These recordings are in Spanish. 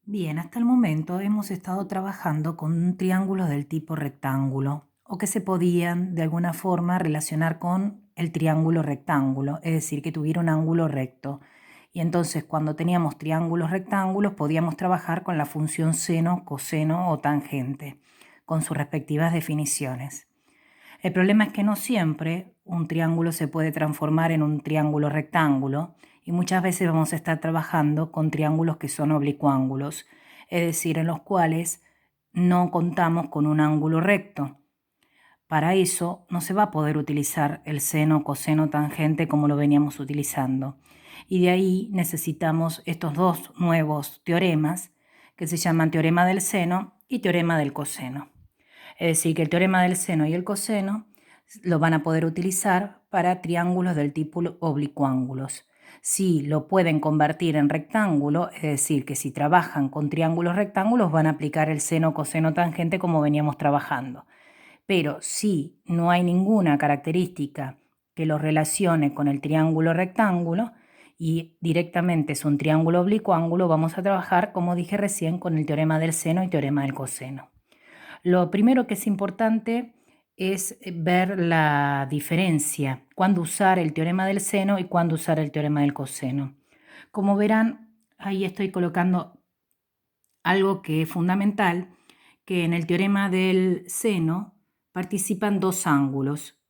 Bien, hasta el momento hemos estado trabajando con triángulos del tipo rectángulo o que se podían de alguna forma relacionar con el triángulo rectángulo, es decir, que tuviera un ángulo recto. Y entonces cuando teníamos triángulos rectángulos podíamos trabajar con la función seno, coseno o tangente, con sus respectivas definiciones. El problema es que no siempre un triángulo se puede transformar en un triángulo rectángulo y muchas veces vamos a estar trabajando con triángulos que son oblicuángulos, es decir, en los cuales no contamos con un ángulo recto. Para eso no se va a poder utilizar el seno, coseno, tangente como lo veníamos utilizando. Y de ahí necesitamos estos dos nuevos teoremas que se llaman teorema del seno y teorema del coseno. Es decir, que el teorema del seno y el coseno lo van a poder utilizar para triángulos del tipo oblicuángulos. Si lo pueden convertir en rectángulo, es decir, que si trabajan con triángulos rectángulos van a aplicar el seno, coseno, tangente como veníamos trabajando. Pero si no hay ninguna característica que lo relacione con el triángulo rectángulo y directamente es un triángulo oblicuángulo, vamos a trabajar, como dije recién, con el teorema del seno y teorema del coseno. Lo primero que es importante es ver la diferencia, cuándo usar el teorema del seno y cuándo usar el teorema del coseno. Como verán, ahí estoy colocando algo que es fundamental, que en el teorema del seno participan dos ángulos,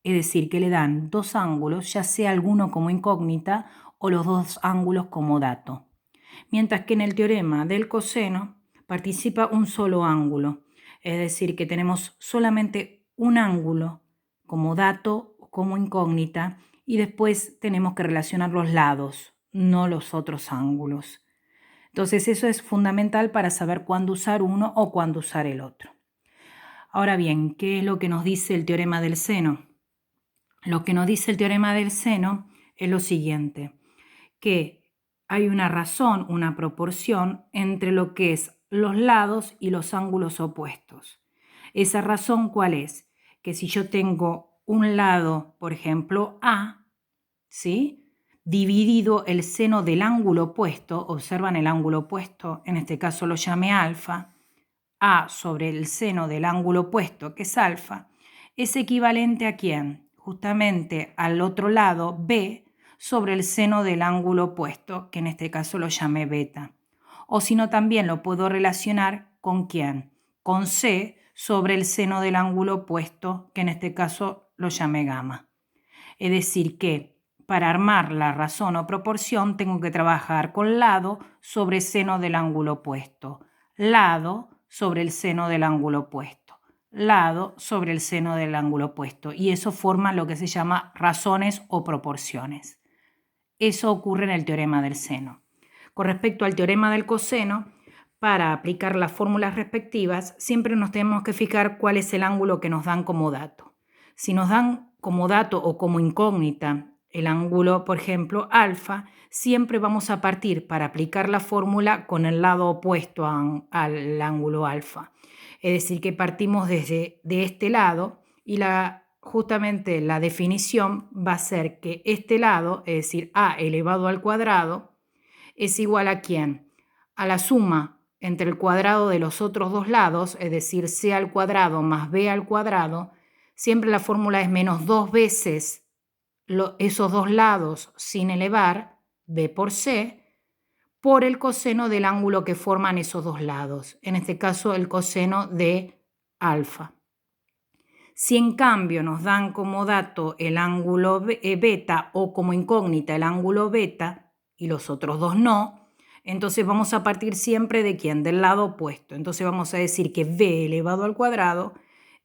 es decir, que le dan dos ángulos, ya sea alguno como incógnita o los dos ángulos como dato. Mientras que en el teorema del coseno participa un solo ángulo, es decir, que tenemos solamente un ángulo como dato o como incógnita y después tenemos que relacionar los lados, no los otros ángulos. Entonces eso es fundamental para saber cuándo usar uno o cuándo usar el otro. Ahora bien, ¿qué es lo que nos dice el teorema del seno? Lo que nos dice el teorema del seno es lo siguiente, que hay una razón, una proporción entre lo que es los lados y los ángulos opuestos. ¿Esa razón cuál es? Que si yo tengo un lado, por ejemplo, A, ¿sí?, dividido el seno del ángulo opuesto, observan el ángulo opuesto, en este caso lo llamé alfa, A sobre el seno del ángulo opuesto, que es alfa, es equivalente ¿a quién? Justamente al otro lado, B, sobre el seno del ángulo opuesto, que en este caso lo llamé beta. O si no, también lo puedo relacionar ¿con quién? Con C sobre el seno del ángulo opuesto, que en este caso lo llamé gamma. Es decir que para armar la razón o proporción tengo que trabajar con lado sobre seno del ángulo opuesto, lado sobre el seno del ángulo opuesto, lado sobre el seno del ángulo opuesto, y eso forma lo que se llama razones o proporciones. Eso ocurre en el teorema del seno. Con respecto al teorema del coseno, para aplicar las fórmulas respectivas, siempre nos tenemos que fijar cuál es el ángulo que nos dan como dato. Si nos dan como dato o como incógnita el ángulo, por ejemplo, alfa, siempre vamos a partir para aplicar la fórmula con el lado opuesto al ángulo alfa. Es decir, que partimos de este lado y justamente la definición va a ser que este lado, es decir, a elevado al cuadrado, es igual a ¿quién? A la suma entre el cuadrado de los otros dos lados, es decir, c al cuadrado más b al cuadrado. Siempre la fórmula es menos dos veces esos dos lados sin elevar, b por c, por el coseno del ángulo que forman esos dos lados, en este caso el coseno de alfa. Si en cambio nos dan como dato el ángulo beta o como incógnita el ángulo beta y los otros dos no, entonces vamos a partir siempre de ¿quién? Del lado opuesto. Entonces vamos a decir que b elevado al cuadrado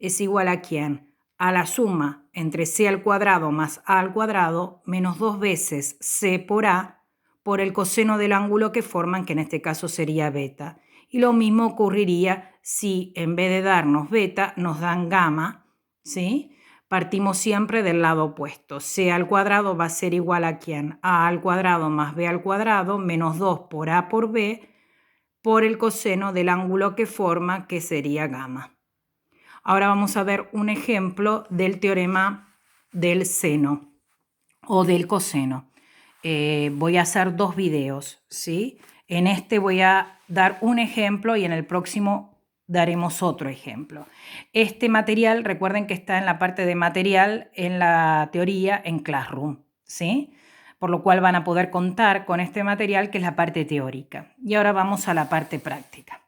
es igual a ¿quién? A la suma entre c al cuadrado más a al cuadrado menos dos veces c por a por el coseno del ángulo que forman, que en este caso sería beta. Y lo mismo ocurriría si en vez de darnos beta nos dan gamma, ¿sí? Partimos siempre del lado opuesto. C al cuadrado va a ser igual a ¿quién? A al cuadrado más b al cuadrado menos 2 por a por b por el coseno del ángulo que forma, que sería gamma. Ahora vamos a ver un ejemplo del teorema del seno o del coseno. Voy a hacer dos videos, ¿sí? En este voy a dar un ejemplo y en el próximo daremos otro ejemplo. Este material, recuerden que está en la parte de material en la teoría en Classroom, ¿sí? Por lo cual van a poder contar con este material que es la parte teórica. Y ahora vamos a la parte práctica.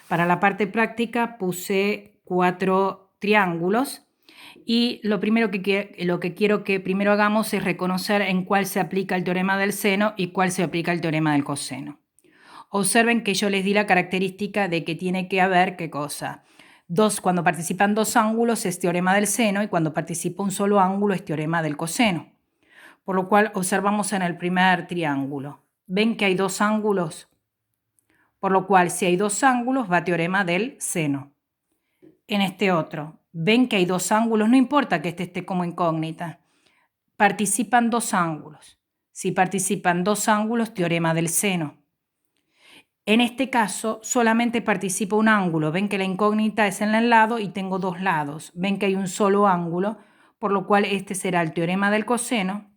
Para la parte práctica puse 4 triángulos y lo que quiero que primero hagamos es reconocer en cuál se aplica el teorema del seno y cuál se aplica el teorema del coseno. Observen que yo les di la característica de que tiene que haber, ¿qué cosa? Cuando participan dos ángulos es teorema del seno y cuando participa un solo ángulo es teorema del coseno. Por lo cual observamos en el primer triángulo. ¿Ven que hay dos ángulos? Por lo cual si hay dos ángulos va teorema del seno. En este otro, ven que hay dos ángulos, no importa que este esté como incógnita. Participan dos ángulos. Si participan dos ángulos, teorema del seno. En este caso, solamente participa un ángulo. Ven que la incógnita es en el lado y tengo dos lados. Ven que hay un solo ángulo, por lo cual este será el teorema del coseno.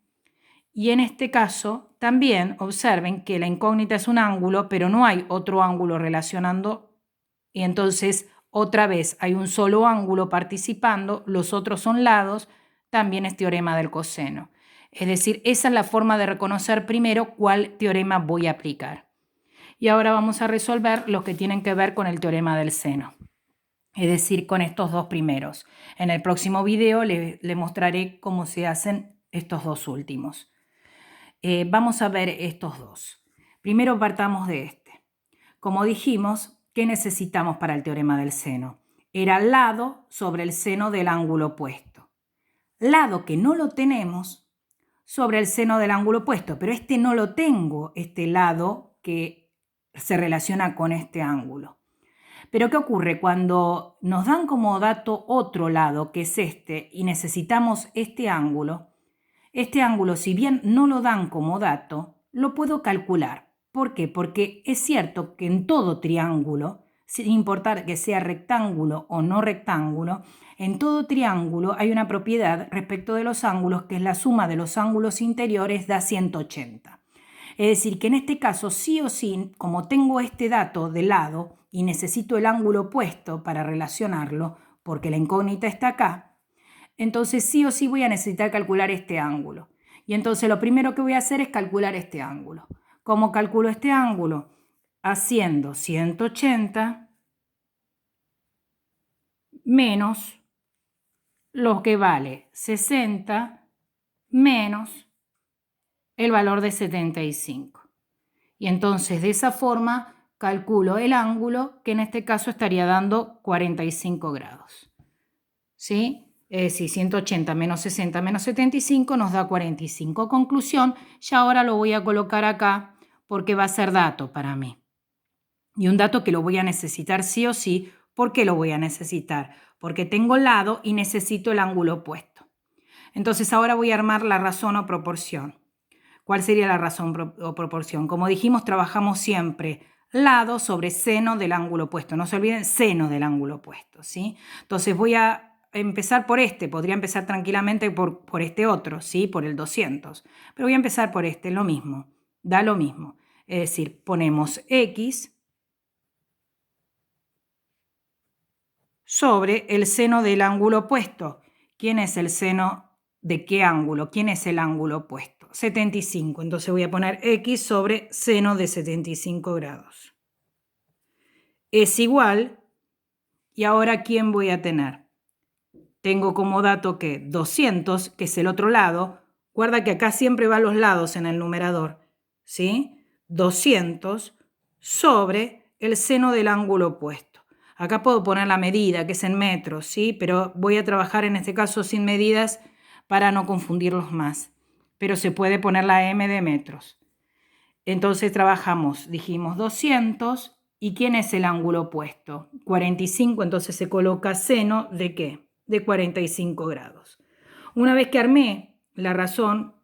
Y en este caso, también observen que la incógnita es un ángulo, pero no hay otro ángulo relacionando. Y entonces, otra vez, hay un solo ángulo participando, los otros son lados, también es teorema del coseno. Es decir, esa es la forma de reconocer primero cuál teorema voy a aplicar. Y ahora vamos a resolver los que tienen que ver con el teorema del seno, es decir, con estos dos primeros. En el próximo video le mostraré cómo se hacen estos dos últimos. Vamos a ver estos dos. Primero partamos de este. Como dijimos, ¿qué necesitamos para el teorema del seno? Era lado sobre el seno del ángulo opuesto. Lado que no lo tenemos sobre el seno del ángulo opuesto, pero este no lo tengo, este lado que se relaciona con este ángulo. Pero ¿qué ocurre? Cuando nos dan como dato otro lado, que es este, y necesitamos este ángulo, si bien no lo dan como dato, lo puedo calcular. ¿Por qué? Porque es cierto que en todo triángulo, sin importar que sea rectángulo o no rectángulo, en todo triángulo hay una propiedad respecto de los ángulos que es la suma de los ángulos interiores da 180. Es decir, que en este caso sí o sí, como tengo este dato de lado y necesito el ángulo opuesto para relacionarlo, porque la incógnita está acá, entonces sí o sí voy a necesitar calcular este ángulo. Y entonces lo primero que voy a hacer es calcular este ángulo. ¿Cómo calculo este ángulo? Haciendo 180 menos lo que vale 60 menos el valor de 75. Y entonces de esa forma calculo el ángulo que en este caso estaría dando 45 grados. ¿Sí? Es decir, 180 menos 60 menos 75 nos da 45. Conclusión, ya ahora lo voy a colocar acá porque va a ser dato para mí. Y un dato que lo voy a necesitar sí o sí. ¿Por qué lo voy a necesitar? Porque tengo lado y necesito el ángulo opuesto. Entonces ahora voy a armar la razón o proporción. ¿Cuál sería la razón o proporción? Como dijimos, trabajamos siempre lado sobre seno del ángulo opuesto. No se olviden, seno del ángulo opuesto, ¿sí? Entonces voy a empezar por este. Podría empezar tranquilamente por este otro, ¿sí? Por el 200. Pero voy a empezar por este, lo mismo. Da lo mismo. Es decir, ponemos X sobre el seno del ángulo opuesto. ¿Quién es el seno de qué ángulo? ¿Quién es el ángulo opuesto? 75. Entonces voy a poner X sobre seno de 75 grados. Es igual. Y ahora, ¿quién voy a tener? Tengo como dato que 200, que es el otro lado. Guarda que acá siempre van los lados en el numerador. ¿Sí? 200 sobre el seno del ángulo opuesto. Acá puedo poner la medida, que es en metros, ¿sí? Pero voy a trabajar en este caso sin medidas para no confundirlos más. Pero se puede poner la M de metros. Entonces trabajamos, dijimos 200. ¿Y quién es el ángulo opuesto? 45, entonces se coloca seno ¿de qué? De 45 grados. Una vez que armé la razón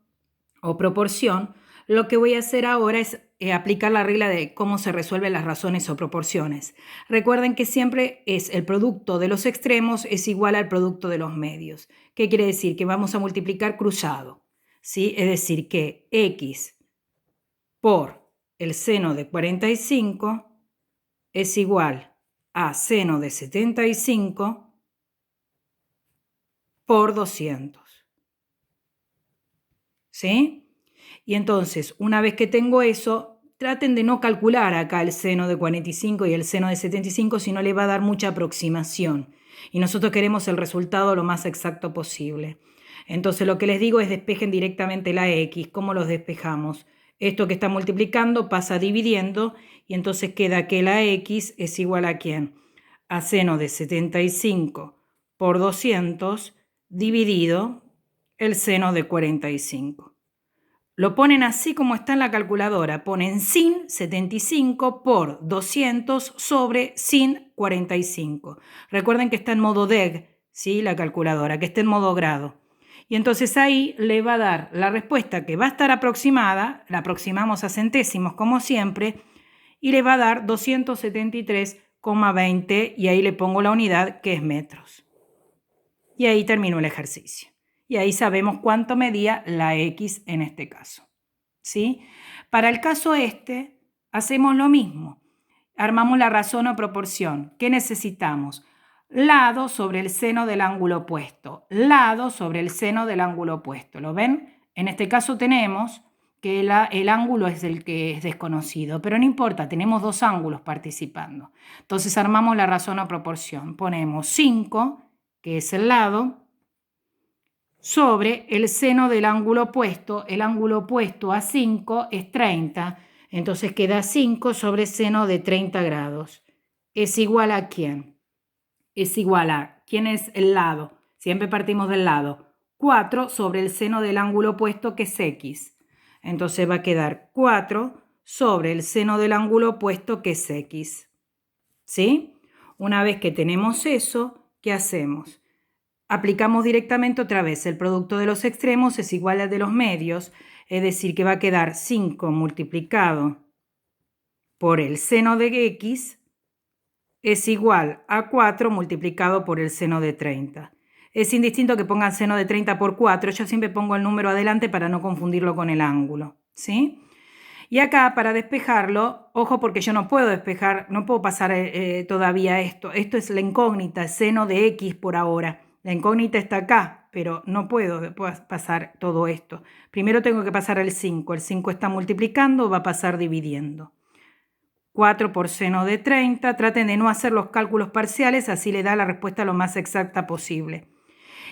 o proporción, lo que voy a hacer ahora es aplicar la regla de cómo se resuelven las razones o proporciones. Recuerden que siempre es el producto de los extremos es igual al producto de los medios. ¿Qué quiere decir? Que vamos a multiplicar cruzado, ¿sí? Es decir, que X por el seno de 45 es igual a seno de 75 por 200. ¿Sí? Y entonces, una vez que tengo eso, traten de no calcular acá el seno de 45 y el seno de 75, si no le va a dar mucha aproximación. Y nosotros queremos el resultado lo más exacto posible. Entonces, lo que les digo es despejen directamente la X. ¿Cómo los despejamos? Esto que está multiplicando pasa dividiendo y entonces queda que la X es igual a ¿quién? A seno de 75 por 200 dividido el seno de 45. Lo ponen así como está en la calculadora. Ponen sin 75 por 200 sobre sin 45. Recuerden que está en modo deg, ¿sí? La calculadora, que está en modo grado. Y entonces ahí le va a dar la respuesta que va a estar aproximada, la aproximamos a centésimos como siempre, y le va a dar 273,20 y ahí le pongo la unidad que es metros. Y ahí terminó el ejercicio. Y ahí sabemos cuánto medía la X en este caso. ¿Sí? Para el caso este, hacemos lo mismo. Armamos la razón o proporción. ¿Qué necesitamos? Lado sobre el seno del ángulo opuesto. Lado sobre el seno del ángulo opuesto. ¿Lo ven? En este caso tenemos que el ángulo es el que es desconocido, pero no importa, tenemos dos ángulos participando. Entonces armamos la razón o proporción. Ponemos 5, que es el lado, sobre el seno del ángulo opuesto. El ángulo opuesto a 5 es 30, entonces queda 5 sobre seno de 30 grados. ¿Es igual a quién? Es igual a, ¿quién es el lado? Siempre partimos del lado. 4 sobre el seno del ángulo opuesto, que es X. Entonces va a quedar 4 sobre el seno del ángulo opuesto, que es X. ¿Sí? Una vez que tenemos eso, ¿qué hacemos? Aplicamos directamente otra vez. El producto de los extremos es igual al de los medios, es decir, que va a quedar 5 multiplicado por el seno de X es igual a 4 multiplicado por el seno de 30. Es indistinto que pongan seno de 30 por 4, yo siempre pongo el número adelante para no confundirlo con el ángulo, ¿sí? Y acá, para despejarlo, ojo porque yo no puedo despejar, no puedo pasar todavía esto. Esto es la incógnita, seno de X por ahora. La incógnita está acá, pero no puedo pasar todo esto. Primero tengo que pasar el 5. El 5 está multiplicando, va a pasar dividiendo. 4 por seno de 30. Traten de no hacer los cálculos parciales, así le da la respuesta lo más exacta posible.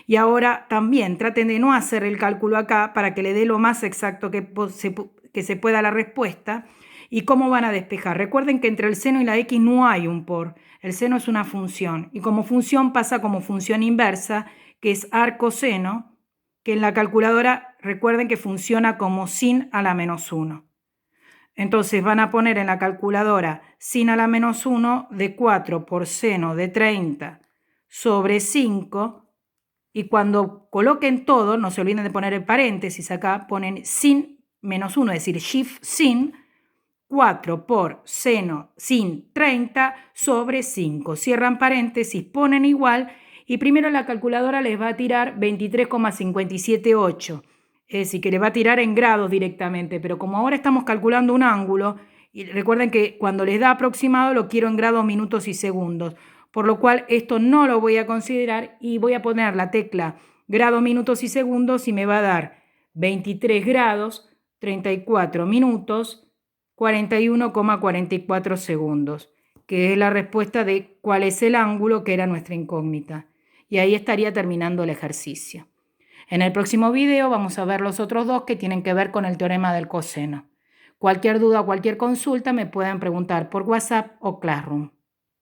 Y ahora también traten de no hacer el cálculo acá para que le dé lo más exacto que se pueda la respuesta. ¿Y cómo van a despejar? Recuerden que entre el seno y la X no hay un por. El seno es una función. Y como función pasa como función inversa, que es arcoseno, que en la calculadora recuerden que funciona como sin a la menos 1. Entonces van a poner en la calculadora sin a la menos 1 de 4 por seno de 30 sobre 5. Y cuando coloquen todo, no se olviden de poner el paréntesis acá, ponen sin menos 1, es decir, shift sin 4 por seno sin 30 sobre 5. Cierran paréntesis, ponen igual y primero la calculadora les va a tirar 23,578. Es decir, que le va a tirar en grados directamente, pero como ahora estamos calculando un ángulo, y recuerden que cuando les da aproximado lo quiero en grados, minutos y segundos, por lo cual esto no lo voy a considerar y voy a poner la tecla grados, minutos y segundos y me va a dar 23 grados, 34 minutos, 41,44 segundos, que es la respuesta de cuál es el ángulo que era nuestra incógnita. Y ahí estaría terminando el ejercicio. En el próximo video vamos a ver los otros dos que tienen que ver con el teorema del coseno. Cualquier duda o cualquier consulta me pueden preguntar por WhatsApp o Classroom.